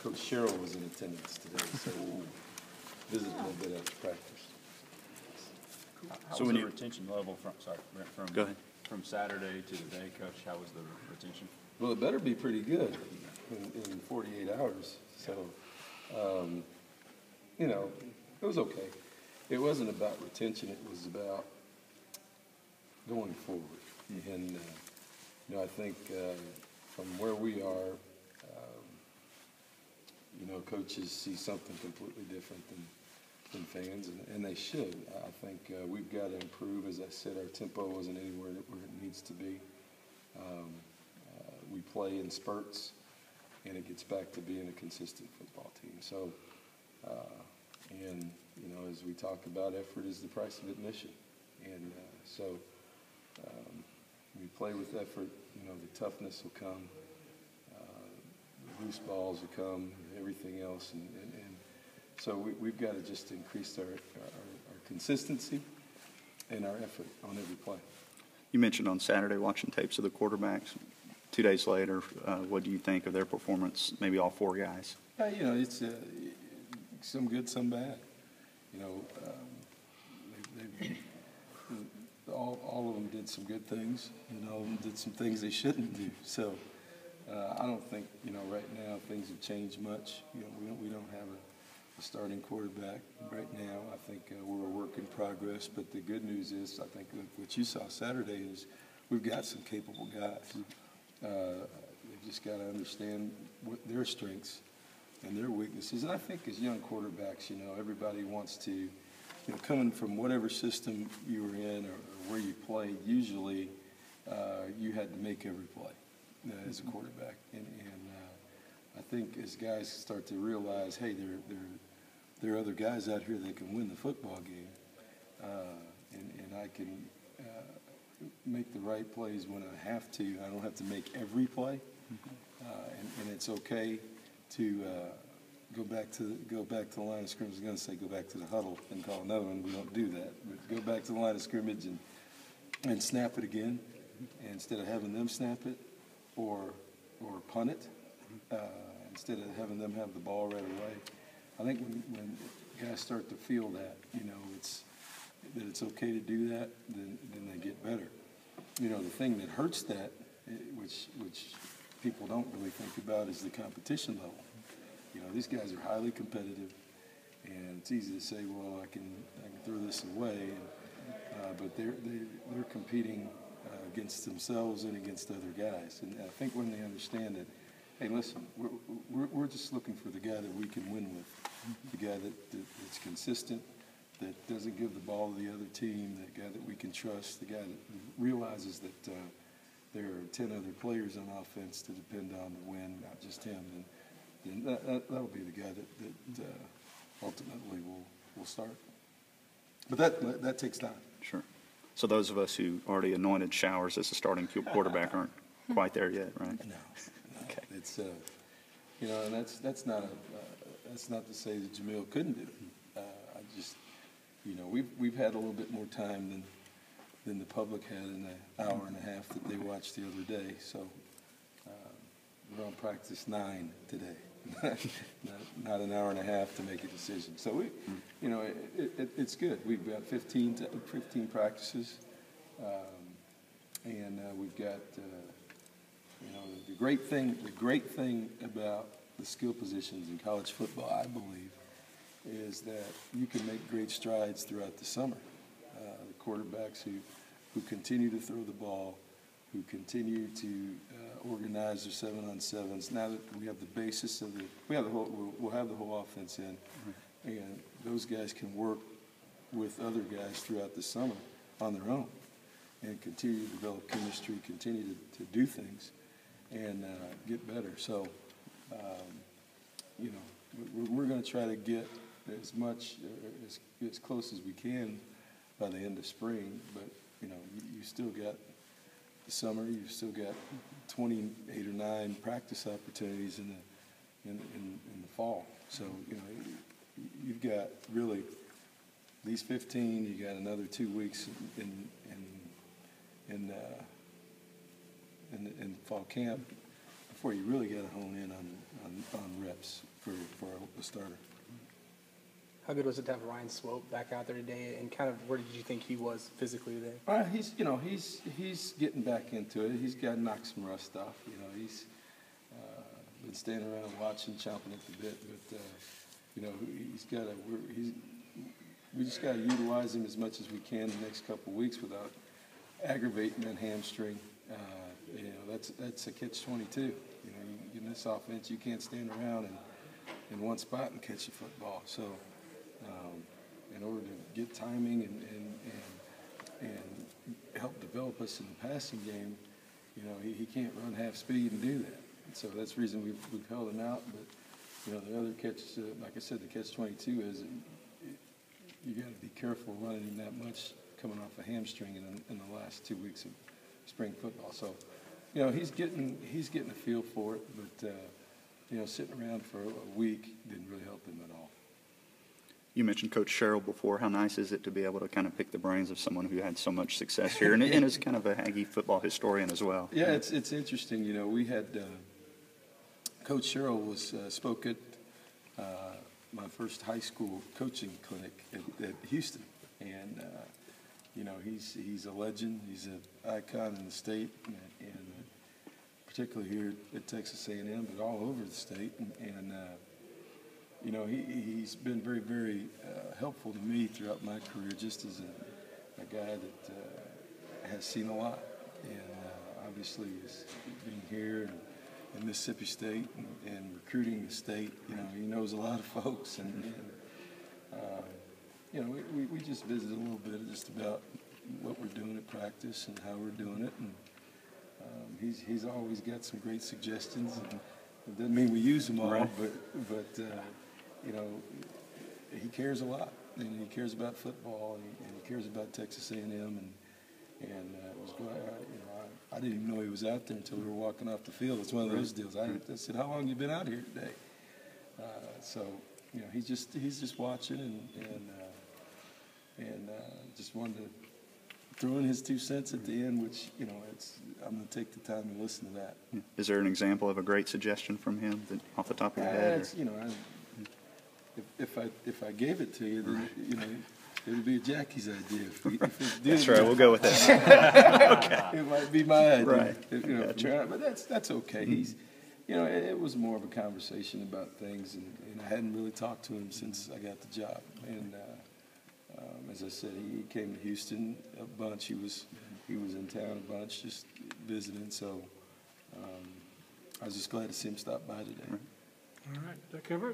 Coach Sherrill was in attendance today, so visited a little bit after practice. How was the retention level Go ahead. From Saturday to today, Coach? How was the retention? Well, it better be pretty good in 48 hours. So, you know, it was okay. It wasn't about retention. It was about going forward. And, you know, I think from where we are, you know, coaches see something completely different than fans, and they should. I think we've got to improve. As I said, our tempo wasn't anywhere where it needs to be. We play in spurts, and it gets back to being a consistent football team. So, and, you know, as we talk about, effort is the price of admission. And so we play with effort, you know, the toughness will come, the loose balls will come, everything else. And so we've got to just increase our consistency and our effort on every play. You mentioned on Saturday watching tapes of the quarterbacks. 2 days later, what do you think of their performance, maybe all four guys? You know, it's some good, some bad. You know, all of them did some good things. You know, did some things they shouldn't do. So I don't think, you know, right now things have changed much. You know, we don't have a starting quarterback right now. I think we're a work in progress. But the good news is, I think what you saw Saturday is we've got some capable guys. They've just got to understand what their strengths and their weaknesses. And I think as young quarterbacks, you know, everybody wants to, you know, coming from whatever system you were in or where you played, usually you had to make every play as a quarterback. And I think as guys start to realize, hey, there are other guys out here that can win the football game, and I can make the right plays when I have to. I don't have to make every play, and it's okay to go back to the line of scrimmage. I was going to say go back to the huddle and call another one. We don't do that. But go back to the line of scrimmage and snap it again, instead of having them snap it or punt it, instead of having them have the ball right away. I think when guys start to feel that, you know, that it's okay to do that, then they get better. You know, the thing that hurts that, which people don't really think about, is the competition level. You know, these guys are highly competitive, and it's easy to say, well, I can throw this away, but they're competing against themselves and against other guys. And I think when they understand that, hey, listen, we're just looking for the guy that we can win with, the guy that's consistent, that doesn't give the ball to the other team, that guy that we can trust, the guy that realizes that there are 10 other players on offense to depend on to win, not just him. Then that'll be the guy that ultimately will start. But that takes time. Sure. So those of us who already anointed Showers as a starting quarterback aren't quite there yet, right? No. Okay. It's you know, and that's not to say that Jamil couldn't do it. I just, you know, we've had a little bit more time than the public had in the hour and a half that they watched the other day. So we're on practice 9 today, not an hour and a half to make a decision. So we, you know, it's good. We've got 15 practices, and we've got, you know, the great thing about the skill positions in college football, I believe, is that you can make great strides throughout the summer. The quarterbacks who continue to throw the ball, who continue to organize their 7-on-7s. Now that we have the basis of we'll have the whole offense in, and those guys can work with other guys throughout the summer on their own and continue to develop chemistry, continue to do things, and get better. So, you know, we're going to try to get as much, as close as we can by the end of spring. But, you know, you still got the summer. You've still got 28 or 9 practice opportunities in the fall. So, you know, you've got really these 15. You got another 2 weeks in fall camp before you really got to hone in on reps. a starter. How good was it to have Ryan Swope back out there today, and kind of where did you think he was physically today? He's getting back into it. He's got to knock some rust off. He's been standing around watching, chomping at the bit. But we just got to utilize him as much as we can the next couple of weeks without aggravating that hamstring. That's a catch-22. In this offense, you can't stand around in one spot and catch a football. So, in order to get timing and help develop us in the passing game, he can't run half speed and do that. So that's the reason we've held him out. But the other catch, like I said, the catch-22 is you got to be careful running him that much coming off a hamstring in the last 2 weeks of spring football. So, he's getting a feel for it, but sitting around for a week didn't really help him at all. You mentioned Coach Sherrill before. How nice is it to be able to kind of pick the brains of someone who had so much success here and is kind of a Aggie football historian as well? Yeah, it's interesting. We had Coach Sherrill spoke at my first high school coaching clinic at Houston, and he's a legend. He's an icon in the state, and particularly here at Texas A&M, but all over the state. He's been very, very helpful to me throughout my career, just as a guy that has seen a lot, and obviously is being here in Mississippi State and recruiting the state. He knows a lot of folks, and we just visited a little bit just about what we're doing at practice and how we're doing it, and he's always got some great suggestions, and it doesn't mean we use them all, right. but he cares a lot, and he cares about football, and he cares about Texas A&M, and it was glad, I didn't even know he was out there until we were walking off the field. It's one of those deals. I said, "How long have you been out here today?" So he's just watching and just wanted to throw in his 2 cents at the end, which I'm going to take the time to listen to that. Is there an example of a great suggestion from him off the top of your head? If I gave it to you, then it would be Jackie's idea. That's right. We'll go with that. It might be my idea. Right. Gotcha. But that's okay. He's, it was more of a conversation about things, and I hadn't really talked to him since I got the job. And as I said, he came to Houston a bunch. He was in town a bunch, just visiting. So I was just glad to see him stop by today. All right, that cover it?